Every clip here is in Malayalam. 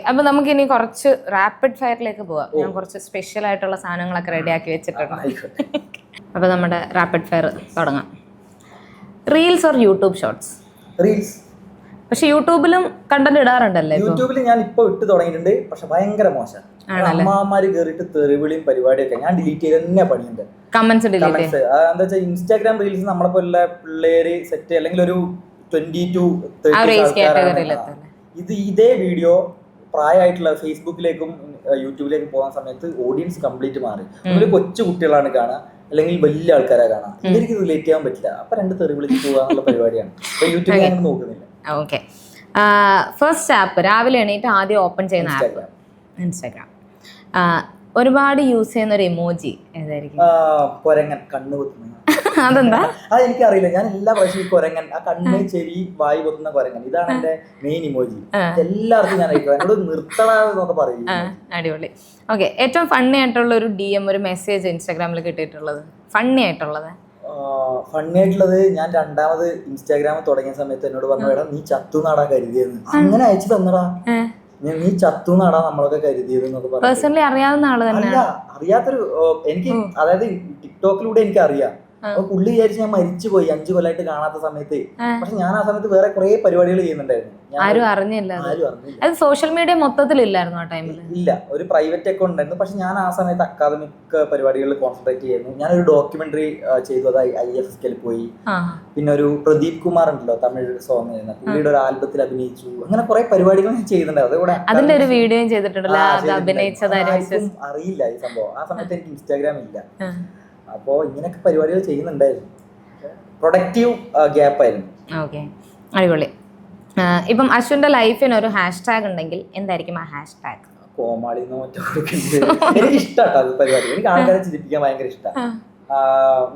അപ്പൊ നമുക്ക് ഇനി കുറച്ച് റാപ്പിഡ് ഫയറിലേക്ക് പോവാം. ഞാൻ കുറച്ച് സ്പെഷ്യൽ ആയിട്ടുള്ള സാധനങ്ങളൊക്കെ റെഡിയാക്കി വെച്ചിട്ടുണ്ട്. അപ്പൊ നമ്മുടെ റാപ്പിഡ് ഫയർ തുടങ്ങാം. Reels or YouTube shorts? Reels. പക്ഷെ യൂട്യൂബിലും കണ്ടന്റ് ഇടാറുണ്ടല്ലേ? യൂട്യൂബിൽ ഞാൻ ഇപ്പൊ ഇട്ട് തുടങ്ങിയിട്ടുണ്ട്, പക്ഷെ ഭയങ്കര മോശം. അമ്മമാര് കേറിയിട്ട് തെറിവിളിയും പരിപാടിയൊക്കെ ഞാൻ ഡിലീറ്റ് ചെയ്ത് തന്നെ പണിയുണ്ട്. കമന്റ്സ് എന്താ വെച്ചാൽ ഇൻസ്റ്റാഗ്രാം റീൽസ് നമ്മളെ പോലുള്ള പിള്ളേര് സെറ്റ് അല്ലെങ്കിൽ ഒരു 20 to 30 ഇതേ വീഡിയോ പ്രായമായിട്ടുള്ള ഫേസ്ബുക്കിലേക്കും യൂട്യൂബിലേക്കും പോകുന്ന സമയത്ത് ഓഡിയൻസ് കംപ്ലീറ്റ് മാറി. ഒരു കൊച്ചു കുട്ടികളാണ് കാണുക, അല്ലെങ്കിൽ വലിയ ആൾക്കാരെ കാണാം. ഇവർക്ക് റിലേറ്റ് ചെയ്യാൻ പറ്റില്ല. അപ്പൊ രണ്ട് തെറി വിളിച്ച് പോകാനുള്ള പരിപാടിയാണ്. അപ്പൊ യൂട്യൂബിൽ ഞാൻ നോക്കുന്നില്ല. ഓക്കെ. ഫസ്റ്റ് ആപ്പ് രാവിലെ എണീറ്റ് ആദ്യം ഓപ്പൺ ചെയ്യുന്ന ആപ്പ് ഇൻസ്റ്റാഗ്രാം. ഒരുപാട് യൂസ് ചെയ്യുന്ന ഒരു ഇമോജി ഏതായിരിക്കും? കൊരങ്ങൻ, കണ്ണ് പൊത്തുന്ന. അതെന്താ? അത് എനിക്കറിയില്ല. ഞാൻ എല്ലാ പ്രാവശ്യം കൊരങ്ങൻ, ആ കണ്ണ് ചെവി വായി പൊത്തുന്ന കൊരങ്ങൻ, ഇതാണ് എന്റെ മെയിൻ ഇമോജി. എല്ലാവർക്കും ഞാൻ അയക്കും. എന്നോട് നിർത്തണമെന്നൊക്കെ പറയും. അടിപൊളി. ഓക്കെ. ഏറ്റവും ഫണ്ണി ആയിട്ടുള്ള ഒരു DM, ഒരു മെസ്സേജ് ഇൻസ്റ്റാഗ്രാമിൽ കിട്ടിയിട്ടുള്ളത്? ഫണ്ണി ആയിട്ടുള്ളത് ഞാൻ രണ്ടാമത് ഇൻസ്റ്റാഗ്രാം തുടങ്ങിയ സമയത്ത് എന്നോട് പറഞ്ഞു, എടാ നീ ചത്തു നാടാ കരുതിയെന്ന്. അങ്ങനെ അയച്ചു തന്നടാ. നീ ചത്തു നാടാ നമ്മളൊക്കെ കരുതിയത് എന്നൊക്കെ പറഞ്ഞു. പേഴ്സണലി അറിയാവുന്ന ആള് തന്നെ. അറിയാത്തൊരു എനിക്ക്, അതായത് ടിക്ടോക്കിലൂടെ എനിക്ക് അറിയാം. അപ്പൊ പുള്ളി വിചാരിച്ച് ഞാൻ മരിച്ചു പോയി 5 കൊല്ലമായിട്ട് കാണാത്ത സമയത്ത്. പക്ഷെ ഞാൻ ആ സമയത്ത് വേറെ കുറെ പരിപാടികൾ ചെയ്യുന്നുണ്ടായിരുന്നു. ആരും അറിഞ്ഞില്ല. അത് സോഷ്യൽ മീഡിയ മൊത്തത്തിലില്ലായിരുന്നു ആ ടൈമിൽ. ഇല്ല, ഒരു പ്രൈവറ്റ് അക്കൗണ്ട് ഉണ്ടായിരുന്നു. പക്ഷെ ഞാൻ ആ സമയത്ത് അക്കാദമിക് പരിപാടികളിൽ കോൺസെൻട്രേറ്റ് ചെയ്യുന്നു. ഞാനൊരു ഡോക്യുമെന്ററി ചെയ്തു, അത് IFSKൽ പോയി. പിന്നെ ഒരു പ്രദീപ് കുമാർ ഉണ്ടല്ലോ, തമിഴ് സോങ് ചെയ്യുന്ന, പുള്ളിയുടെ ഒരു ആൽബത്തിൽ അഭിനയിച്ചു. അങ്ങനെ കുറെ പരിപാടികൾ ഞാൻ ചെയ്യുന്നുണ്ടായിരുന്നു. അതുകൂടെ അതിന്റെ ഒരു വീഡിയോയും ചെയ്തിട്ടുണ്ടല്ലോ. അറിയില്ല ഈ സംഭവം. ആ സമയത്ത് എനിക്ക് ഇൻസ്റ്റാഗ്രാം ഇല്ല. അപ്പോ ഇങ്ങനെയൊക്കെ പരിപാടികൾ ചെയ്യുന്നുണ്ടായിരുന്നു. പ്രൊഡക്റ്റീവ് ഗ്യാപ്പ് ആയിരുന്നു. ഓക്കെ, അടിപൊളി. ഇപ്പം അശ്വിന്റെ ലൈഫിന് ഒരു #ഹാഷ് ഉണ്ടെങ്കിൽ എന്തായിരിക്കും ആ #? കോമാളി എനിക്ക് ഇഷ്ടമാട്ടോ അത് പരിപാടി. എനിക്ക് ആൾക്കാരെ ചിരിപ്പിക്കാൻ ഭയങ്കര ഇഷ്ടമാണ്.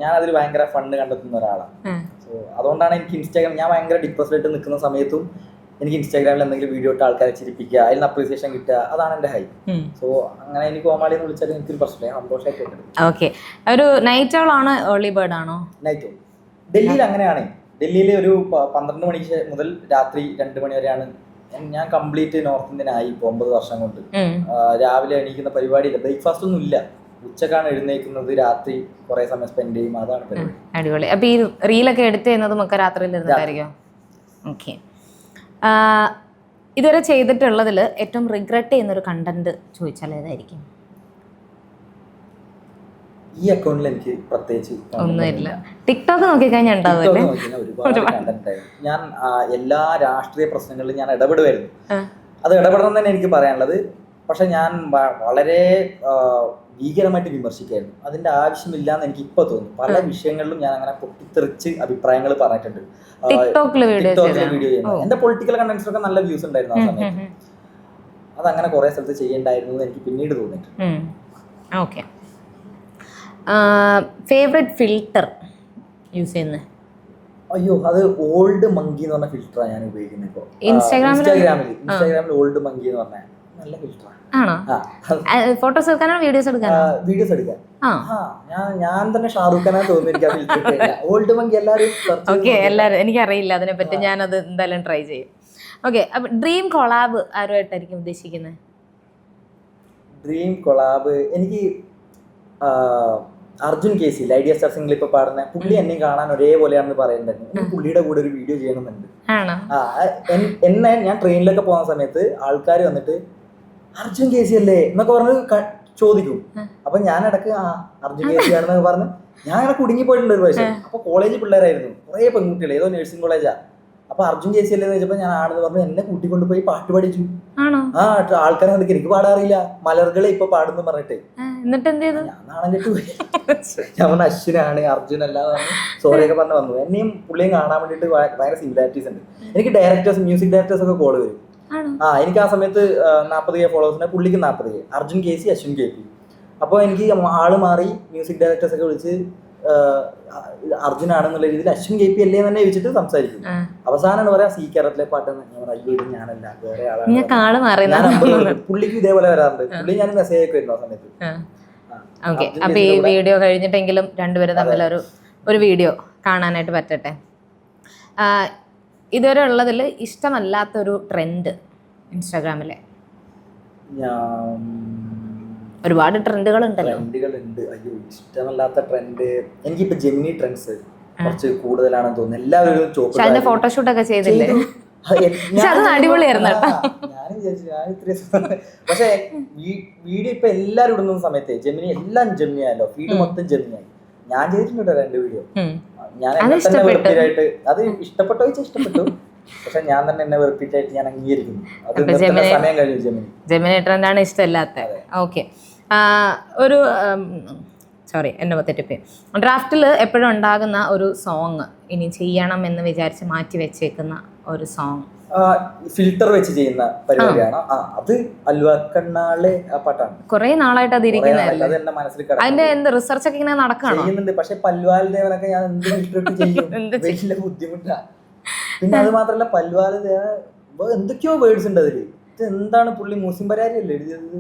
ഞാൻ അതിൽ ഭയങ്കര ഫണ്ട് കണ്ടെത്തുന്ന ഒരാളാണ്. സോ അതുകൊണ്ടാണ് എനിക്ക് ഇൻസ്റ്റാഗ്രാം, ഞാൻ ഭയങ്കര ഡിപ്രസ്ഡ് ആയിട്ട് നിൽക്കുന്ന സമയത്തും എനിക്ക് ഇൻസ്റ്റാഗ്രാമിൽ എന്തെങ്കിലും വീഡിയോ ഇട്ട് ആൾക്കാരെ ചിരിപ്പിക്കുക, അതിൽ നിന്ന് അപ്രീസിയേഷൻ കിട്ടുക, അതാണ് എന്റെ ഹൈ. സോ അങ്ങനെ എനിക്ക് കോമാളി എന്ന് വിളിച്ചാൽ എനിക്കൊരു പ്രശ്നമില്ല, സന്തോഷമായിട്ട്. ഓക്കെ. ഒരു നൈറ്റ് ഓൾ ആണോ ഏർലി ബേർഡ് ആണോ? Night all. ഡൽഹിയിൽ അങ്ങനെയാണ്. ഡൽഹിയിൽ ഒരു 12 മണിക്ക് മുതൽ രാത്രി 2 മണി വരെയാണ്. ഞാൻ കംപ്ലീറ്റ് നോർത്ത് ഇന്ത്യൻ ആയി ഇപ്പോൾ 9 വർഷം കൊണ്ട്. രാവിലെ എണീക്കുന്ന പരിപാടിയില്ല, ബ്രേക്ക്ഫാസ്റ്റ് ഒന്നും ഇല്ല. ഉച്ചക്കാണ് എഴുന്നേക്കുന്നത്, രാത്രി കുറെ സമയം സ്പെൻഡ് ചെയ്യും, അതാണ് പരിപാടി. അടിപൊളി. അപ്പൊ ഈ റീലൊക്കെ എടുത്തു ചെയ്യുന്നതും ഒക്കെ രാത്രിയിൽ ഇരുന്നിട്ടായിരിക്കും? ഓക്കെ. ഇതുവരെ ചെയ്തിട്ടുള്ളതിൽ ഏറ്റവും റിഗ്രറ്റ് ചെയ്യുന്നൊരു കണ്ടന്റ് ചോദിച്ചാൽ ഏതായിരിക്കും? ഈ അക്കൗണ്ടിൽ എനിക്ക് പ്രത്യേകിച്ച് ഒന്നുമില്ല. ടിക്ടോക്ക് നോക്കിക്കഴിഞ്ഞാൽ ഉണ്ടാവുമല്ലേ? ഞാൻ എല്ലാ രാഷ്ട്രീയ പ്രശ്നങ്ങളിലും ഞാൻ ഇടപെടുമായിരുന്നു. അത് ഇടപെടണം തന്നെ എനിക്ക് പറയാനുള്ളത്. പക്ഷെ ഞാൻ വളരെ ഭീകരമായിട്ട് വിമർശിക്കായിരുന്നു. അതിന്റെ ആവശ്യമില്ലാന്ന് എനിക്ക് ഇപ്പൊ തോന്നുന്നു. പല വിഷയങ്ങളിലും ഞാൻ അങ്ങനെ പൊട്ടിത്തെറിച്ച് അഭിപ്രായങ്ങൾ പറഞ്ഞിട്ടുണ്ട്. ടിക്ടോക്കിലെ വീഡിയോ ചെയ്യുന്നത്. എന്റെ പൊളിറ്റിക്കൽ കണ്ടന്റ്സിലൊക്കെ നല്ല വ്യൂസ് ഉണ്ടായിരുന്നു ആ സമയത്ത്. അതങ്ങനെ കുറെ സ്ഥലത്ത് ചെയ്യേണ്ടായിരുന്നു എന്ന് എനിക്ക് പിന്നീട് തോന്നിയിട്ടുണ്ട്. ഓക്കെ. ഫേവറേറ്റ് ഫിൽറ്റർ യൂസ് ചെയ്യുന്നത്? അയ്യോ, അത് ഓൾഡ് മങ്കി എന്ന് പറഞ്ഞ ഫിൽറ്ററാണ് ഞാൻ ഉപയോഗിക്കുന്നത് ഇപ്പോൾ ഇൻസ്റ്റാഗ്രാമിൽ. ഓൾഡ് മങ്കി എന്ന് പറഞ്ഞ നല്ല ഫിൽറ്ററാണ്. ആണോ? ഫോട്ടോസ് എടുക്കാനോ വീഡിയോസ് എടുക്കാനോ? വീഡിയോസ് എടുക്കാൻ. ഞാൻ തന്നെ ഷാറൂഖ് ഖാനാ തോന്നുന്നു. ഓൾഡ് മങ്കി എല്ലാവരും. ഓക്കെ, എല്ലാവരും. എനിക്കറിയില്ല അതിനെപ്പറ്റി, ഞാനത് എന്തായാലും ട്രൈ ചെയ്യും. ഓക്കെ. അപ്പൊ ഡ്രീം കൊളാബ് ആരുമായിട്ടായിരിക്കും ഉദ്ദേശിക്കുന്നത്? ഡ്രീം കൊളാബ് എനിക്ക് അർജുൻ കേസി, ഐഡിയ സ്റ്റാർ സിംഗിൾ ഇപ്പൊ പാടുന്ന പുള്ളി എന്നെ കാണാൻ ഒരേപോലെയാണെന്ന് പറയുന്നുണ്ടായിരുന്നു. എനിക്ക് പുള്ളിയുടെ കൂടെ ഒരു വീഡിയോ ചെയ്യണമെന്നുണ്ട്. എന്നെ ഞാൻ ട്രെയിനിലൊക്കെ പോകുന്ന സമയത്ത് ആൾക്കാർ വന്നിട്ട് അർജുൻ കേസി അല്ലേ എന്നൊക്കെ പറഞ്ഞ് ചോദിക്കും. അപ്പൊ ഞാൻ ഇടക്ക് അർജുൻ കേസി ആണെന്നൊക്കെ പറഞ്ഞ് ഞാൻ അങ്ങനെ കുടുങ്ങി പോയിട്ടുണ്ട് ഒരു പ്രാവശ്യം. അപ്പൊ കോളേജ് പിള്ളേരായിരുന്നു, കുറെ പെൺകുട്ടികൾ, ഏതോ നഴ്സിംഗ് കോളേജാ. അപ്പൊ അർജുൻ കേസി അല്ലേ എന്ന് വെച്ചപ്പോ ഞാൻ ആണെന്ന് പറഞ്ഞു. എന്നെ കൂട്ടിക്കൊണ്ട് പോയി പാട്ട് പാടിച്ചു. ആൾക്കാരെ കണ്ടിട്ട് എനിക്ക് പാടാറിയില്ല, മലർകളെ ഇപ്പൊ പാടുന്നു പറഞ്ഞിട്ട്. ഞാൻ നാണം കെട്ടുപോയി. ഞാൻ പറഞ്ഞ അശ്വിനാണ്, അർജുൻ അല്ല സോറിയൊക്കെ പറഞ്ഞ് വന്നു. എന്നെയും പുള്ളിയും കാണാൻ വേണ്ടിട്ട് ഭയങ്കര സിമിലാരിറ്റീസ് ഉണ്ട്. എനിക്ക് ഡയറക്ടേഴ്സ്, മ്യൂസിക് ഡയറക്ടേഴ്സ് ഒക്കെ കോള് വരും. എനിക്ക് ആ സമയത്ത് 40K ഫോളോവേഴ്സിനെ, പുള്ളിക്ക് 40K. Arjun KC, Ashwin KP. അപ്പോൾ എനിക്ക് ആള് മാറി മ്യൂസിക് ഡയറക്ടേഴ്സ് ഒക്കെ വിളിച്ച് അർജുനാണെന്നുള്ള രീതിയിൽ അശ്വിൻ KP അല്ലേ തന്നെ ചോദിച്ചിട്ട് സംസാരിക്കും. അവസാനമാണ് പറയാ സി കേരളത്തിലെ പാട്ടെന്ന്. ഞാൻ അയ്യോ ഇത് ഞാനല്ല, വേറെ ആളാണ്. പുള്ളിക്ക് ഇതേപോലെ വരാറുണ്ട്. പുള്ളി ഞാൻ മെസ്സേജ് ഒക്കെ വരുന്നു ആ സമയത്ത്. ഓക്കെ. അപ്പൊ ഈ വീഡിയോ കഴിഞ്ഞിട്ടെങ്കിലും രണ്ടുപേരും തമ്മിൽ ഒരു വീഡിയോ കാണാനായിട്ട് പറ്റട്ടെ. ഇതുവരെ ഉള്ളതിൽ ഇഷ്ടമല്ലാത്തൊരു ട്രെൻഡ് ഇൻസ്റ്റാഗ്രാമിലെ? ഞാൻ ഒരുപാട് ട്രെൻഡുകൾ ഉണ്ടല്ലോ. ട്രെൻഡുകളുണ്ട്. അയ്യോ, ഇഷ്ടമല്ലാത്ത ട്രെൻഡ് എനിക്കിപ്പോ ജെമിനി ട്രെൻഡ്സ് കുറച്ച് കൂടുതലാണെന്ന് തോന്നുന്നു. എല്ലാവരും പക്ഷെ അതിന്റെ ഫോട്ടോഷൂട്ടൊക്കെ ചെയ്തില്ലേ? പക്ഷെ അത് അടിപൊളിയായിരുന്നു കേട്ടോ. ഞാൻ വിചാരിച്ചു ഞാൻ ഇത്രയും പക്ഷെ വീഡിയോ ഇപ്പൊ എല്ലാരും ഇടുന്ന സമയത്ത് ജെമിനി എല്ലാം ജെമിനി ആയല്ലോ, ഫീഡ് മൊത്തം ജെമിനി ആയി. ഞാൻ ചെയ്തിട്ടുണ്ട് 2 വീഡിയോ. ഞാൻ എന്നെ തന്നെ വെറുപ്പിട്ടായിട്ട് അത് ഇഷ്ടപ്പെട്ടോ ചോദിച്ചാൽ ഇഷ്ടപ്പെട്ടു. പക്ഷെ ഞാൻ തന്നെ എന്നെ വെറുപ്പിട്ടായിട്ട് ഞാൻ അംഗീകരിക്കുന്നു. അത് സമയം കഴിഞ്ഞു. ജെമിനി ട്രെൻഡാണ് ഇഷ്ടമല്ലാത്ത. ഓക്കെ, ഒരു സോറി എന്നെ തെറ്റിപ്പേ. ഡ്രാഫ്റ്റിൽ എപ്പോഴും ഉണ്ടാകുന്ന ഒരു സോങ്, ഇനി ചെയ്യണം എന്ന് വിചാരിച്ച് മാറ്റി വെച്ചേക്കുന്ന ഒരു സോങ്? ഫിൽറ്റർ വെച്ച് ചെയ്യുന്ന പരിപാടിയാണ്. അത് അൽവക്കണ്ണാളെ ആ പാട്ടാണ്. കുറെ നാളായിട്ട് അത് ഇരിക്കുന്നതല്ലേ, അത് എന്റെ മനസ്സിൽ അതിന്റെ എന്ത് റിസർച്ച് ഒക്കെ ഇങ്ങനെ നടക്കുന്നുണ്ട്. പക്ഷെ പൽവാൽ ദേവനൊക്കെ ഞാൻ എന്ത് ഫിൽറ്റർ ഇട്ട് ചെയ്യും, വലിയ ബുദ്ധിമുട്ടാണ്. പിന്നെ അത് മാത്രല്ല പൽവാൽ ദേവ എന്തൊക്കെയോ വേർഡ്സ് ഉണ്ട് അതില്. ഇത് എന്താണ് പുള്ളി മുസ്ലിം പരാതി അല്ലേ എഴുതിയത്?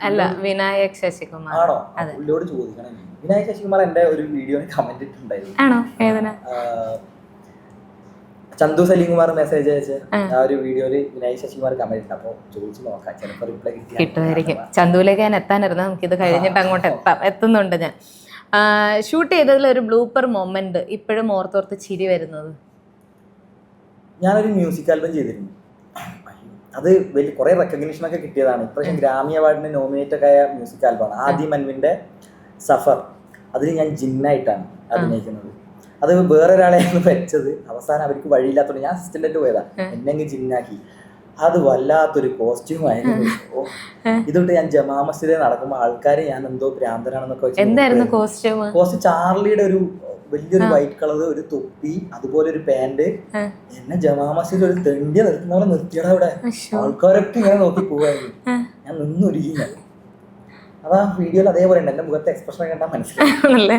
അല്ല, വിനായക് ശശികുമാർ. ആണോ? പുള്ളിയോട് ചോദിക്കണം. വിനായക് ശശികുമാർ എന്റെ ഒരു വീഡിയോയിൽ കമന്റ് ഇട്ടുണ്ടായിരുന്നു. ആണോ? ഏതിനാ? ചന്തു സലീംകുമാർ മെസ്സേജ് അയച്ച ആ ഒരു വീഡിയോയില് വിനായക് ശശികുമാർ കമന്റ് ഇട്ടു. അപ്പൊ ചോദിച്ചു നോക്കാം, ചിലപ്പോൾ റിപ്ലൈ കിട്ടുമായിരിക്കും. ചന്തുവിലേക്ക് ഞാൻ എത്താനായിരുന്നു, നമുക്കിത് കഴിഞ്ഞിട്ട് അങ്ങോട്ട് എത്തുന്നുണ്ട്. ഞാൻ ഷൂട്ട് ചെയ്തതിൽ ഒരു ബ്ലൂപ്പർ മൊമെന്റ് ഇപ്പോഴും ഓർത്തോർത്ത് ചിരി വരുന്നത്? ഞാനൊരു മ്യൂസിക് ആൽബം ചെയ്തിരുന്നു. അത് വലിയ കുറെ റെക്കഗ്നീഷൻ ഒക്കെ കിട്ടിയതാണ്. ഇപ്രാവശ്യം ഗ്രാമി അവാർഡിന് നോമിനേറ്റ് ഒക്കെ ആയ മ്യൂസിക് ആൽബമാണ് ആദി മൻവിന്റെ സഫർ. അതിൽ ഞാൻ ജിന്നായിട്ടാണ് അഭിനയിക്കുന്നത്. അത് വേറൊരാളെയാണ് വെച്ചത്. അവസാനം അവർക്ക് വഴിയില്ലാത്തതുകൊണ്ട് ഞാൻ അസിസ്റ്റന്റ് പോയതാ, എന്നെ ജിന്നാക്കി. അത് വല്ലാത്തൊരു കോസ്റ്റ്യൂം ആയിരുന്നു. ഇതൊട്ട് ഞാൻ ജമാ മസ്ജിദിൽ നടക്കുമ്പോൾ ആൾക്കാർ ഞാൻ എന്തോ ഭ്രാന്തനാണെന്നൊക്കെ വെച്ചു. കോസ്റ്റ്യൂം ചാർലിയുടെ ഒരു വലിയൊരു വൈറ്റ് കളർ, ഒരു തൊപ്പി, അതുപോലെ ഒരു പാന്റ്. എന്നെ ജമാ മസ്ജിദിൽ ഒരു തെണ്ടിയ നിർത്തുന്ന പോലെ നിർത്തിയടാ അവിടെ. ആൾക്കാരൊക്കെ ഇങ്ങനെ നോക്കി പോവായിരുന്നു. ഞാൻ നിന്നൊരുങ്ങില്ല. അതാ വീഡിയോയിൽ അതേപോലെ ഉണ്ട്. എന്റെ മുഖത്തെ എക്സ്പ്രഷൻ കണ്ടാൽ മനസ്സിലായി.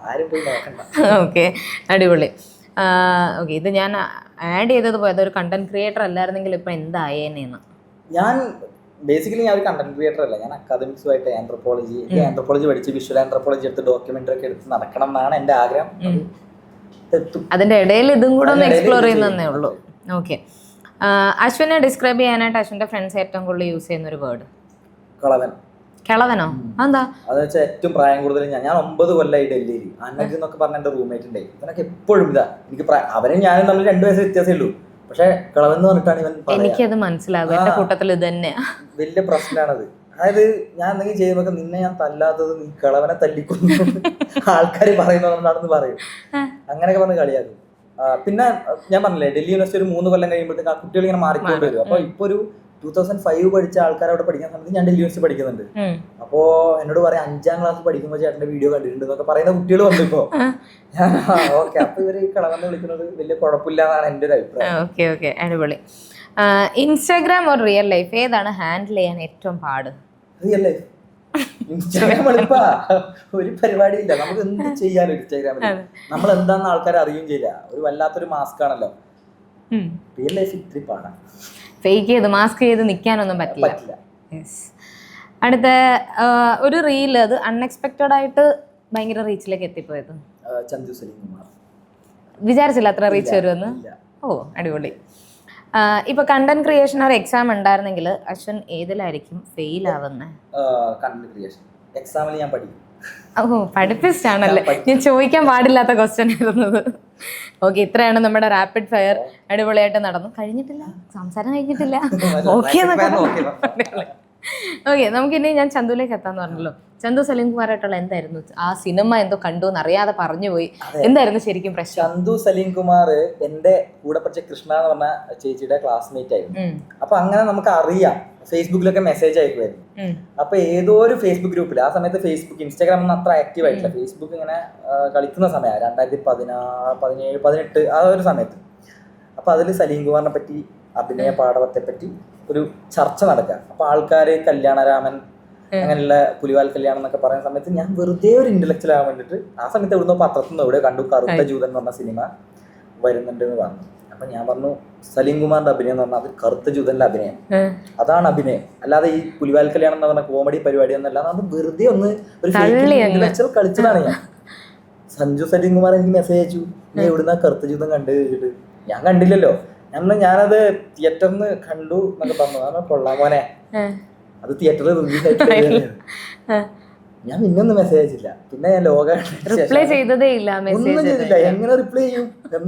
ആരും പോയി നോക്കണ്ട. ഓക്കെ, അടിപൊളി. ഓക്കെ, ഇത് ഞാൻ ആഡ് ചെയ്തത് പോയത് ഒരു കണ്ടന്റ് ക്രിയേറ്റർ അല്ലായിരുന്നെങ്കിൽ ഇപ്പൊ എന്തായേനെന്ന്. ഞാൻ ബേസിക്കലി ഞാൻ ഒരു കണ്ടന്റ് ക്രിയേറ്റർ അല്ല. ഞാൻ അക്കാദമിക്സുമായിട്ട് ആന്ത്രപ്പോളജി പഠിച്ച് വിഷ്വൽ ആന്ത്രപ്പോളജി എടുത്ത് ഡോക്യുമെന്ററി ഒക്കെ എടുത്ത് നടക്കണം എന്നാണ് എന്റെ ആഗ്രഹം. അതിന്റെ ഇടയിൽ ഇതും കൂടെ ഒന്ന് എക്സ്പ്ലോർ ചെയ്യുന്നതേ ഉള്ളൂ. ഓക്കെ, അശ്വിനെ ഡിസ്ക്രൈബ് ചെയ്യാനായിട്ട് അശ്വിന്റെ ഫ്രണ്ട്സ് ഏറ്റവും കൂടുതൽ യൂസ് ചെയ്യുന്ന ഒരു വേർഡ്? കളവൻ. കിളവനോ? എന്താ അത് വെച്ചാൽ ഏറ്റവും പ്രായം കൂടുതൽ ഞാൻ 9 കൊല്ലമായി ഡൽഹിയിൽ. അന്നജ് എന്നൊക്കെ പറഞ്ഞ എന്റെ റൂംമേറ്റ് ഉണ്ടായി. ഇവനൊക്കെ എപ്പോഴും ഇതാ. എനിക്ക് അവനും ഞാനും തമ്മിൽ 2 വയസ്സ് വ്യത്യാസമേ ഉള്ളൂ. പക്ഷെ കിളവെന്ന് പറഞ്ഞിട്ടാണ് ഇവൻ. എനിക്കത് മനസ്സിലാകും, എന്റെ കൂട്ടത്തിൽ ഇത് തന്നെയാ. വലിയ പ്രശ്നമാണത്. അതായത് ഞാൻ എന്തെങ്കിലും ചെയ്യുമ്പോ നിന്നെ ഞാൻ തല്ലാത്തത് നീ കിളവനെ തല്ലിക്കൊന്നു ആൾക്കാർ പറയുന്നതാണെന്ന് പറയും. അങ്ങനെയൊക്കെ പറഞ്ഞ് കളിയാക്കും. പിന്നെ ഞാൻ പറഞ്ഞില്ലേ, ഡൽഹി യൂണിവേഴ്സിറ്റി ഒരു 3 കൊല്ലം കഴിയുമ്പോഴത്തേക്ക് ആ കുട്ടികൾ ഇങ്ങനെ മാറിക്കൊണ്ട് വരും. അപ്പൊ ഇപ്പൊ ഒരു 2005 പഠിച്ച ആൾക്കാർ അവിടെ പഠിക്കാൻ സമയത്ത് ഞാൻ ഡൽഹി യൂണിവേഴ്സിറ്റി പഠിക്കുന്നുണ്ട്. അപ്പോ എന്നോട് പറയാം 5ാം ക്ലാസ് പഠിക്കുമ്പോൾ ചേട്ടന്റെ വീഡിയോ കണ്ടിട്ടുണ്ട് എന്നൊക്കെ പറയുന്ന കുട്ടികൾ വന്നിപ്പോ. ഞാൻ ഓക്കെ, അപ്പൊ ഇവര് കളവെന്ന് വിളിക്കുന്നത് വലിയ കുഴപ്പമില്ല എന്നാണ് എന്റെ ഒരു അഭിപ്രായം. ഓക്കെ ഓക്കെ, അടിപൊളി. ഇൻസ്റ്റാഗ്രാം ഓർ റിയൽ ലൈഫ്, ഏതാണ് ഹാൻഡിൽ ചെയ്യാൻ ഏറ്റവും പാട്? Real life. ഇൻസ്റ്റാഗ്രാം എളുപ്പാ, ഒരു പരിപാടി ഇല്ല. നമുക്ക് എന്ത് ചെയ്യാനും ഇൻസ്റ്റാഗ്രാമിൽ. നമ്മൾ എന്താണെന്ന് ആൾക്കാർ അറിയുകയും ചെയ്യില്ല. ഒരു വല്ലാത്തൊരു മാസ്ക് ആണല്ലോ. റിയൽ ലൈഫ് ഇത്തിരി പാടാണ്. ഫേക്ക് ചെയ്ത് മാസ്ക് ചെയ്ത് നിൽക്കാനൊന്നും പറ്റില്ല. അടുത്ത ഒരു റീൽ, അത് അൺഎക്സ്പെക്റ്റഡ് ആയിട്ട് ഭയങ്കര റീച്ചിലേക്ക് എത്തിപ്പോയത്? ചന്തു സലീംകുമാർ. വിചാരിച്ചില്ല അത്ര റീച്ച് വരുമെന്ന്. ഓ, അടിപൊളി. ഇപ്പൊ കണ്ടന്റ് ക്രിയേഷൻ ഒരു എക്സാം ഉണ്ടായിരുന്നെങ്കിൽ അശ്വിൻ ഏതിലായിരിക്കും ഫെയിൽ ആവുന്നത്? കണ്ടന്റ് ക്രിയേഷൻ എക്സാമിൽ ഞാൻ പഠിക്കും. ഓ, പഠിപ്പിച്ചാണല്ലേ. ഞാൻ ചോദിക്കാൻ പാടില്ലാത്ത ക്വസ്റ്റ്യൻ ആയിരുന്നത്. ഓക്കെ, ഇത്രയാണ് നമ്മുടെ റാപ്പിഡ് ഫയർ. അടിപൊളിയായിട്ട് നടന്നു. കഴിഞ്ഞിട്ടില്ല, സംസാരം കഴിഞ്ഞിട്ടില്ല. ഓക്കെ, ഓക്കെ, നമുക്കിനി ഞാൻ ചന്തുവിലേക്ക് എത്താന്ന് പറഞ്ഞല്ലോ. ചന്തു സലീംകുമാറായിട്ടുള്ള എന്തായിരുന്നു ആ സിനിമ? എന്തോ കണ്ടു എന്ന് അറിയാതെ പറഞ്ഞുപോയി. എന്തായിരുന്നു ശരിക്കും പ്രശ്നം? ചന്തു സലീംകുമാർ എന്റെ കൂടെ പഠിച്ച കൃഷ്ണ എന്ന് പറഞ്ഞ ചേച്ചിയുടെ ക്ലാസ്മേറ്റ് ആയിരുന്നു. അപ്പൊ അങ്ങനെ നമുക്ക് അറിയാം, ഫേസ്ബുക്കിലൊക്കെ മെസ്സേജ് അയക്കുമായിരുന്നു. അപ്പൊ ഏതോ ഒരു ഫേസ്ബുക്ക് ഗ്രൂപ്പിൽ, ആ സമയത്ത് ഫേസ്ബുക്ക് ഇൻസ്റ്റാഗ്രാം ഒന്നും അത്ര ആക്റ്റീവ് ആയിട്ടില്ല. ഫേസ്ബുക്ക് ഇങ്ങനെ കളിക്കുന്ന സമയമാണ് 2016, 17, 18 ആ ഒരു സമയത്ത്. അപ്പൊ അതിൽ സലീംകുമാറിനെ പറ്റി, അഭിനയ പാടവത്തെ പറ്റി ഒരു ചർച്ച നടക്കുക. അപ്പൊ ആൾക്കാര് കല്യാണരാമൻ, അങ്ങനെയുള്ള പുലിവാൽ കല്യാണം എന്നൊക്കെ പറയുന്ന സമയത്ത് ഞാൻ വെറുതെ ഒരു ഇന്റലക്ച്വൽ ആവാൻ വേണ്ടിട്ട് ആ സമയത്ത് എവിടുന്നോ പത്രത്തിൽ നിന്ന് എവിടെ കണ്ടു കറുത്ത ജൂതൻ എന്ന് പറഞ്ഞ സിനിമ വരുന്നുണ്ട് എന്ന് പറഞ്ഞു. അപ്പൊ ഞാൻ പറഞ്ഞു സലീംകുമാറിന്റെ അഭിനയം എന്ന് പറഞ്ഞാൽ അത് കറുത്ത ജൂതന്റെ അഭിനയം, അതാണ് അഭിനയം, അല്ലാതെ ഈ പുലിവാൽ കല്യാണം എന്ന് പറഞ്ഞ കോമഡി പരിപാടി എന്നല്ല. അത് വെറുതെ ഒന്ന് ഒരു ഇന്റലക്ച്വൽ കളിച്ചതാണ് ഞാൻ. സഞ്ജു സലീംകുമാർ എനിക്ക് മെസ്സേജ് അയച്ചു, നീ എവിടുന്ന കറുത്ത ജൂതൻ കണ്ടു ചോദിച്ചിട്ട്. ഞാൻ കണ്ടില്ലല്ലോ. ഞാനത് തിയേറ്ററിന്ന് കണ്ടു എന്നൊക്കെ പറഞ്ഞു. കൊള്ളാം മോനെ, അത് തിയേറ്ററിൽ റിലീസ് ആയിട്ട് ഞാൻ പിന്നൊന്നും മെസ്സേജ് അയച്ചില്ല. പിന്നെ ഞാൻ റിപ്ലൈ ചെയ്തതേ ഇല്ല, ഒന്നും ചെയ്തില്ല. എങ്ങനെ റിപ്ലൈ ചെയ്യും?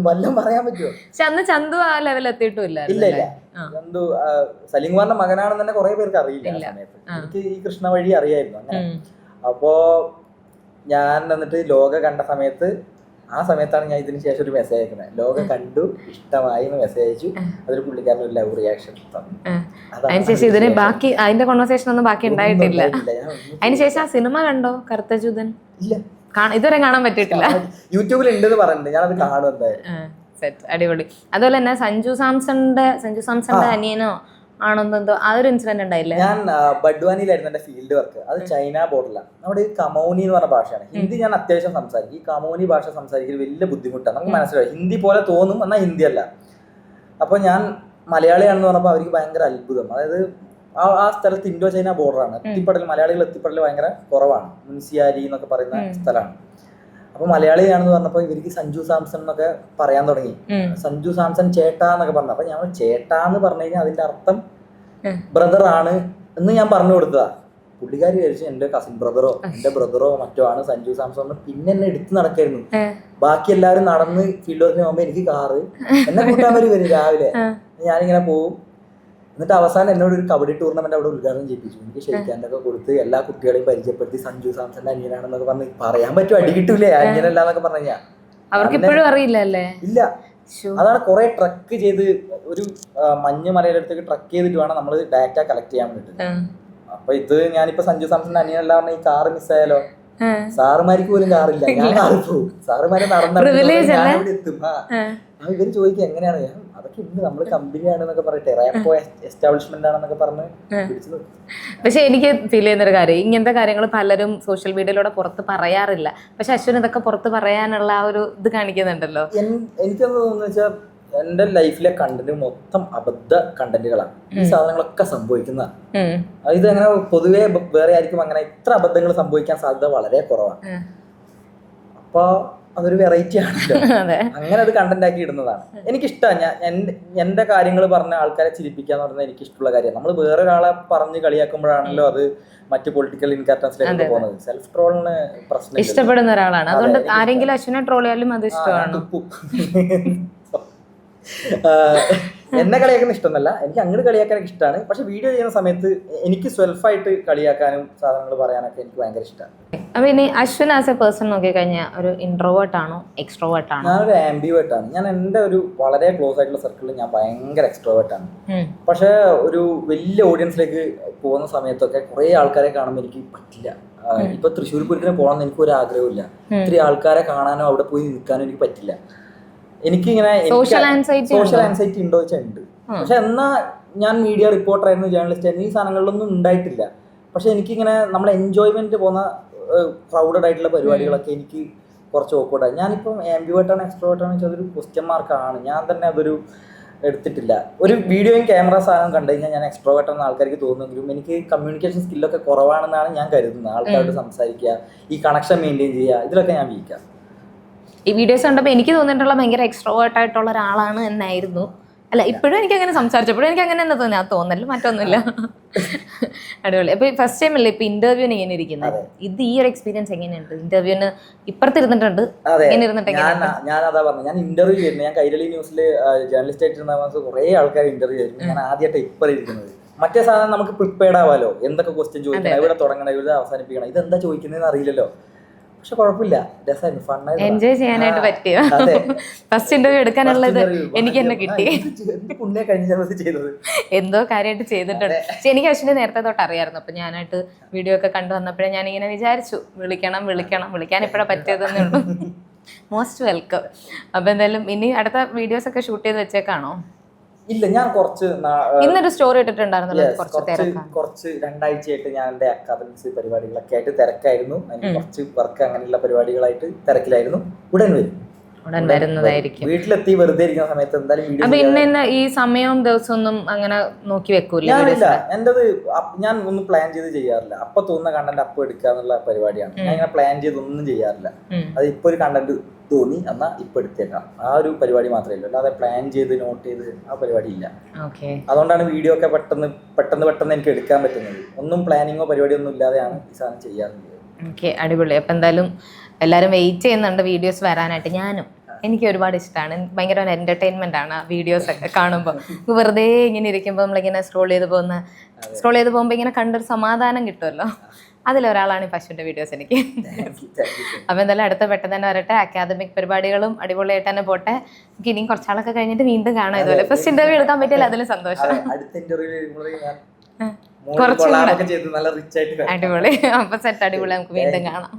വല്ലതും പറയാൻ പറ്റുമോ? പക്ഷെ അന്ന് ചന്തു ആ ലെവൽ എത്തിയിട്ടില്ല. ഇല്ല ഇല്ല, ചന്തു സലീംകുമാറിന്റെ മകനാണെന്ന് തന്നെ കുറെ പേർക്ക് അറിയില്ല ആ സമയത്ത്. എനിക്ക് ഈ കൃഷ്ണ വഴി അറിയായിരുന്നു അങ്ങനെ. അപ്പോ ഞാൻ എന്നിട്ട് ലോക കണ്ട സമയത്ത്, ആ സമയത്താണ് ഞാൻ ഇതിന് ശേഷം ഒരു മെസ്സേജ് അയക്കുന്നത്. ലോക കണ്ടു, ഇഷ്ടമായി എന്ന് മെസ്സേജ് അയച്ചു. അതൊരു പുള്ളിക്കാരൻ ഒരു ലവ് റിയാക്ഷൻ തന്നു. അതിനുശേഷം ഇതിന് ബാക്കി അതിന്റെ കോൺവെർസേഷൻ ഒന്നും ബാക്കി ഉണ്ടായിട്ടില്ല. അതിനുശേഷം ആ സിനിമ കണ്ടോ കറുത്ത ജൂതൻ? ഇല്ല, ഇതുവരെ കാണാൻ പറ്റിയിട്ടില്ല. യൂട്യൂബിൽ ഉണ്ടെന്ന് പറഞ്ഞിട്ടുണ്ട്, ഞാനത് കാണും എന്തായാലും. സെറ്റ്, അടിപൊളി. അതുപോലെ തന്നെ സഞ്ജു സാംസന്റെ അനിയനോ ആണെന്നെന്തോ ആ ഒരു ഇൻസിഡന്റ് ഉണ്ടായില്ലേ? ഞാൻ ബഡ്വാനിയിലായിരുന്നു എന്റെ ഫീൽഡ് വർക്ക്. അത് ചൈന ബോർഡറിലാണ്. നമ്മുടെ ഈ കമോനി എന്ന് പറഞ്ഞ ഭാഷയാണ്. ഹിന്ദി ഞാൻ അത്യാവശ്യം സംസാരിക്കും. ഈ കമോനി ഭാഷ സംസാരിക്കൽ വലിയ ബുദ്ധിമുട്ടാണ്. നമുക്ക് മനസ്സിലായി, ഹിന്ദി പോലെ തോന്നും, എന്നാൽ ഹിന്ദി അല്ല. അപ്പോൾ ഞാൻ മലയാളിയാണെന്ന് പറഞ്ഞപ്പോൾ അവർക്ക് ഭയങ്കര അത്ഭുതം. അതായത് ആ സ്ഥലത്ത് ഇൻഡോ ചൈന ബോർഡറാണ്. എത്തിപ്പെടൽ, മലയാളികൾ എത്തിപ്പെടൽ ഭയങ്കര കുറവാണ്. മുൻസിയാരി എന്നൊക്കെ പറയുന്ന സ്ഥലമാണ്. അപ്പൊ മലയാളിയാണെന്ന് പറഞ്ഞപ്പോൾ ഇവർക്ക് സഞ്ജു സാംസൺ എന്നൊക്കെ പറയാൻ തുടങ്ങി. സഞ്ജു സാംസൺ ചേട്ടാ എന്നൊക്കെ പറഞ്ഞു. അപ്പൊ ഞാൻ ചേട്ടാ എന്ന് പറഞ്ഞു കഴിഞ്ഞാൽ അതിന്റെ അർത്ഥം ബ്രദർ ആണ് എന്ന് ഞാൻ പറഞ്ഞു കൊടുത്തതാ. പുള്ളിക്കാരി വിചാരിച്ചു എന്റെ കസിൻ ബ്രദറോ എന്റെ ബ്രദറോ മറ്റോ ആണ് സഞ്ജു സാംസൺ. പിന്നെ എന്നെ എടുത്ത് നടക്കായിരുന്നു. ബാക്കി എല്ലാവരും നടന്ന് ഫീൽഡ് വർക്കിന് പോകുമ്പോ എനിക്ക് കാറ് എന്നെ കൂട്ടാൻ വരും രാവിലെ. ഞാനിങ്ങനെ പോവും. എന്നിട്ട് അവസാനം എന്നോട് ഒരു കബഡി ടൂർണമെന്റ് അവിടെ ഉദ്ഘാടനം ചെയ്യിപ്പിച്ചു. എനിക്ക് ഷെയ്ക്കാനൊക്കെ കൊടുത്ത് എല്ലാ കുട്ടികളെയും പരിചയപ്പെടുത്തി സഞ്ജു സാംസന്റെ അനിയനാണെന്നൊക്കെ പറഞ്ഞ് പറയാൻ പറ്റും, അടി കിട്ടൂലേ അനിയനല്ല എന്നൊക്കെ പറഞ്ഞു കഴിഞ്ഞാൽ. അവർക്ക് ഇപ്പോഴും അറിയില്ലല്ലേ? ഇല്ല. അതാണ് കുറെ ട്രക്ക് ചെയ്ത് ഒരു മഞ്ഞ് മലയുടെ അടുത്തേക്ക് ട്രക്ക് ചെയ്തിട്ട് വേണം നമ്മൾ ഡാറ്റ കളക്ട് ചെയ്യാൻ വേണ്ടിട്ട്. അപ്പൊ ഇത് ഞാനിപ്പോ സഞ്ജു സാംസന്റെ അനിയനല്ല പറഞ്ഞ ഈ കാറ് മിസ്സായാലോ? സാറുമാർക്ക് പോലും കാറില്ല, ഞാൻ കാറിൽ പോകും. സാറുമാരെ നടന്നിട്ട് എത്തും. ഇവര് ചോദിക്കും എങ്ങനെയാണ്, അതൊക്കെ ഇന്ന് നമ്മള് കമ്പനിയാണെന്നൊക്കെ പറയട്ടെ, റാപ്പോ എസ്റ്റാബ്ലിഷ്മെന്റ് ആണെന്നൊക്കെ പറഞ്ഞ് പിടിച്ചു. പക്ഷെ എനിക്ക് ഫീൽ ചെയ്യുന്നൊരു കാര്യം, ഇങ്ങനത്തെ കാര്യങ്ങൾ പലരും സോഷ്യൽ മീഡിയയിലൂടെ പുറത്ത് പറയാറില്ല. പക്ഷെ അശ്വിൻ ഇതൊക്കെ പുറത്ത് പറയാനുള്ള ആ ഒരു ഇത് കാണിക്കുന്നുണ്ടല്ലോ. എനിക്കെന്താ തോന്നുന്നു വെച്ചാൽ എന്റെ ലൈഫിലെ കണ്ടന്റ് മൊത്തം അബദ്ധ കണ്ടന്റുകളാണ്. ഈ സാധനങ്ങളൊക്കെ സംഭവിക്കുന്ന ഇത് അങ്ങനെ പൊതുവെ വേറെ ആയിരിക്കും അങ്ങനെ ഇത്ര അബദ്ധങ്ങൾ സംഭവിക്കാൻ സാധ്യത വളരെ കുറവാണ്. അപ്പൊ അതൊരു വെറൈറ്റി ആണല്ലോ. അങ്ങനെ അത് കണ്ടന്റ് ആക്കി ഇടുന്നതാണ് എനിക്കിഷ്ടമാണ്. ഞാൻ എന്റെ കാര്യങ്ങൾ പറഞ്ഞ ആൾക്കാരെ ചിരിപ്പിക്കാന്ന് പറഞ്ഞാൽ എനിക്ക് ഇഷ്ടമുള്ള കാര്യമാണ്. നമ്മൾ വേറൊരാളെ പറഞ്ഞ് കളിയാക്കുമ്പോഴാണല്ലോ അത് മറ്റ് പൊളിറ്റിക്കൽ ഇൻകറക്റ്റൻസിലേക്ക് പോകുന്നത്. സെൽഫ് ട്രോളിന് പ്രശ്നം ഇഷ്ടപ്പെടുന്ന ഒരാളാണ്, അതുകൊണ്ട് ആരെങ്കിലും അശ്വിനെ ട്രോൾ ചെയ്യാലും അത് ഇഷ്ടമാണ്. എന്നെ കളിയാക്കുന്ന ഇഷ്ടമല്ല, എനിക്ക് അങ്ങോട്ട് കളിയാക്കാനൊക്കെ ഇഷ്ടമാണ്. പക്ഷെ വീഡിയോ ചെയ്യുന്ന സമയത്ത് എനിക്ക് സെൽഫായിട്ട് കളിയാക്കാനും സാധനങ്ങൾ പറയാനൊക്കെ എനിക്ക് ഭയങ്കര ഇഷ്ടമാണ്. അപ്പൊ ഇനി അശ്വിൻ ആസ് എ പേഴ്സൺ നോക്കിക്കഴിഞ്ഞാൽ ഒരു ഇൻട്രോവേർട്ട് ആണോ എക്സ്ട്രോവേർട്ട് ആണോ? ഞാനൊരു ആംബിവേർട്ട് ആണ്. ഞാൻ എൻ്റെ ഒരു വളരെ ക്ലോസ് ആയിട്ടുള്ള സർക്കിളിൽ ഞാൻ ഭയങ്കര എക്സ്ട്രോവേർട്ട് ആണ്. പക്ഷെ ഒരു വലിയ ഓഡിയൻസിലേക്ക് പോകുന്ന സമയത്തൊക്കെ കുറെ ആൾക്കാരെ കാണുമ്പോൾ എനിക്ക് പറ്റില്ല. ഇപ്പൊ തൃശ്ശൂർ പൂരത്തിന് പോകണമെന്ന് എനിക്കൊരു ആഗ്രഹമില്ല. ഇത്തിരി ആൾക്കാരെ കാണാനോ അവിടെ പോയി നിൽക്കാനോ എനിക്ക് പറ്റില്ല. എനിക്കിങ്ങനെ സോഷ്യൽ ആൻസൈറ്റി ഉണ്ടോ വെച്ചാൽ ഉണ്ട്. പക്ഷെ എന്നാ ഞാൻ മീഡിയ റിപ്പോർട്ടർ ആയിരുന്നു, ജേർണലിസ്റ്റ് ആയിരുന്നു, ഈ സാധനങ്ങളിലൊന്നും ഉണ്ടായിട്ടില്ല. പക്ഷെ എനിക്കിങ്ങനെ നമ്മൾ എൻജോയ്മെന്റ് പോകുന്ന ക്രൗഡഡ് ആയിട്ടുള്ള പരിപാടികളൊക്കെ എനിക്ക് കുറച്ച് ഓക്കോർഡായി. ഞാനിപ്പം ആംബിവേർട്ടാണ് എക്സ്ട്രോവേർട്ടാണ് വെച്ചാൽ അതൊരു ക്വസ്റ്റ്യൻ മാർക്കാണ്. ഞാൻ തന്നെ അതൊരു എടുത്തിട്ടില്ല. ഒരു വീഡിയോയും ക്യാമറ സാധനം കണ്ടു കഴിഞ്ഞാൽ ഞാൻ എക്സ്ട്രോവേർട്ടാണെന്ന് ആൾക്കാർക്ക് തോന്നുമെങ്കിലും എനിക്ക് കമ്മ്യൂണിക്കേഷൻ സ്കില്ലൊക്കെ കുറവാണെന്നാണ് ഞാൻ കരുതുന്നത്. ആൾക്കാരോട് സംസാരിക്കുക, ഈ കണക്ഷൻ മെയിൻറ്റെയിൻ ചെയ്യുക, ഇതിലൊക്കെ ഞാൻ വീക്കാം. ഈ വീഡിയോസ് കണ്ടപ്പോൾ എനിക്ക് തോന്നിയിട്ടുള്ള ഭയങ്കര എക്സ്ട്രോവേർട്ട് ആയിട്ടുള്ള ഒരാളാണ് എന്നായിരുന്നു. അല്ല, ഇപ്പോഴും എനിക്ക് അങ്ങനെ സംസാരിച്ചപ്പോഴും എനിക്ക് അങ്ങനെ തന്നെ തോന്നി. ആ തോന്നല് മറ്റൊന്നുമില്ല. അടിപൊളി. അപ്പൊ ഫസ്റ്റ് ടൈം അല്ലേ ഇപ്പൊ ഇന്റർവ്യൂവിന് ഇങ്ങനെ ഇരിക്കുന്നത്? ഇത് ഈ ഒരു എക്സ്പീരിയൻസ് എങ്ങനെയുണ്ട്? ഇന്റർവ്യൂവിന് ഇപ്പുറത്തിരുന്നിട്ടുണ്ട്, ഞാൻ അതാ പറഞ്ഞു. ഞാൻ ഇന്റർവ്യൂ ചെയ്യുന്നത്, ഞാൻ കൈരളി ന്യൂസിൽ ജേർണലിസ്റ്റ് ആയിട്ട് കുറെ ആൾക്കാർ ഇന്റർവ്യൂ ചെയ്യുന്നു. ഞാൻ ആദ്യമായിട്ട് ഇപ്പം ഇരിക്കുന്നത്. മറ്റേ സാധനം നമുക്ക് പ്രിപ്പയർഡ് ആവാലോ, എന്തൊക്കെ ക്വസ്റ്റ്യൻ ചോദിക്കണം, എവിടെ തുടങ്ങണം, എവിടെ അവസാനിപ്പിക്കണം, ഇതെന്താ ചോദിക്കുന്നതെന്ന് അറിയില്ലല്ലോ. പക്ഷെ കുഴപ്പമില്ല, രസമായിരുന്നു, ഫണ്ണായിരുന്നു, എൻജോയ് ചെയ്യാനായിട്ട് പറ്റിയ ഫസ്റ്റ് ഇന്റർവ്യൂ എടുക്കാനുള്ളത് എനിക്ക് തന്നെ കിട്ടി. ചെയ്തത് എന്തോ കാര്യമായിട്ട് ചെയ്തിട്ടുണ്ട്. പക്ഷെ എനിക്ക് അശ്വിനെ നേരത്തെ തൊട്ട് അറിയാമായിരുന്നു. അപ്പൊ ഞാനായിട്ട് വീഡിയോ ഒക്കെ കണ്ടു വന്നപ്പോഴേ ഞാനിങ്ങനെ വിചാരിച്ചു വിളിക്കാൻ ഇപ്പോഴാണ് പറ്റിയതെന്നേ ഉള്ളൂ. Most welcome. അപ്പൊ എന്തായാലും ഇനി അടുത്ത വീഡിയോസ് ഒക്കെ ഷൂട്ട് ചെയ്ത് വെച്ചേക്കാണോ? ഇല്ല, ഞാൻ ഇന്നൊരു സ്റ്റോറി ഇട്ടിട്ടുണ്ടായിരുന്നല്ലോ, കുറച്ച് 2 ആഴ്ചയായിട്ട് ഞാൻ എന്റെ അക്കാദമിക്സ് പരിപാടികളൊക്കെ ആയിട്ട് തിരക്കായിരുന്നു. കുറച്ച് വർക്ക് അങ്ങനെയുള്ള പരിപാടികളായിട്ട് തിരക്കിലായിരുന്നു. ഉടൻ വരുന്നതായിരിക്കും. വീട്ടിലെത്തി വെറുതെ ഇരിക്കുന്ന സമയത്ത് എന്തായാലും അപ്പൊ ഇന്ന ഈ സമയവും ദിവസവും ഒന്നും അങ്ങനെ നോക്കി വെക്കൂല? എന്റേത് ഞാൻ ഒന്നും പ്ലാൻ ചെയ്ത് ചെയ്യാറില്ല. അപ്പൊ തോന്നുന്ന കണ്ടന്റ് അപ്പൊ എടുക്കുക എന്നുള്ള പരിപാടിയാണ്. ഞാൻ ഇങ്ങനെ പ്ലാൻ ചെയ്തൊന്നും ചെയ്യാറില്ല. അത് ഇപ്പൊ ഒരു കണ്ടന്റ് തോന്നി എന്നാൽ ഇപ്പം എടുത്തേക്കാം, ആ ഒരു പരിപാടി മാത്രമേ ഉള്ളൂ. അല്ലാതെ പ്ലാൻ ചെയ്ത് നോട്ട് ചെയ്ത് ആ പരിപാടി ഇല്ല. ഓക്കെ. അതുകൊണ്ടാണ് വീഡിയോ ഒക്കെ പെട്ടെന്ന് എനിക്ക് എടുക്കാൻ പറ്റുന്നത്. ഒന്നും പ്ലാനിങ്ങോ പരിപാടിയോ ഒന്നും ഇല്ലാതെയാണ് ഈ സാധനം ചെയ്യാറുള്ളത്. ഓക്കെ, അടിപൊളി. അപ്പം എന്തായാലും എല്ലാവരും വെയിറ്റ് ചെയ്യുന്നുണ്ട് വീഡിയോസ് വരാനായിട്ട്. ഞാനും, എനിക്ക് ഒരുപാട് ഇഷ്ടമാണ്. ഭയങ്കര ഒരു എൻ്റർടൈൻമെൻ്റ് ആണ് ആ വീഡിയോസ് ഒക്കെ കാണുമ്പോൾ. വെറുതെ ഇങ്ങനെ ഇരിക്കുമ്പോൾ നമ്മളിങ്ങനെ സ്ക്രോൾ ചെയ്ത് പോകുമ്പോൾ ഇങ്ങനെ കണ്ടൊരു സമാധാനം കിട്ടുമല്ലോ. അതിലൊരാളാണ് ഈ പശുവിൻ്റെ വീഡിയോസ് എനിക്ക്. അപ്പോൾ എന്തായാലും അടുത്ത പെട്ടെന്ന് തന്നെ വരട്ടെ. അക്കാദമിക് പരിപാടികളും അടിപൊളിയായിട്ട് തന്നെ പോട്ടെ. നമുക്ക് ഇനിയും കുറച്ചാളൊക്കെ കഴിഞ്ഞിട്ട് വീണ്ടും കാണാം. ഇതുപോലെ ഫസ്റ്റ് ഇന്റർവ്യൂ എടുക്കാൻ പറ്റിയാൽ അതിൽ സന്തോഷം. കുറച്ചും കൂടെ അടിപൊളി. അപ്പൊ സെറ്റ് അടിപൊളി. നമുക്ക് വീണ്ടും കാണാം.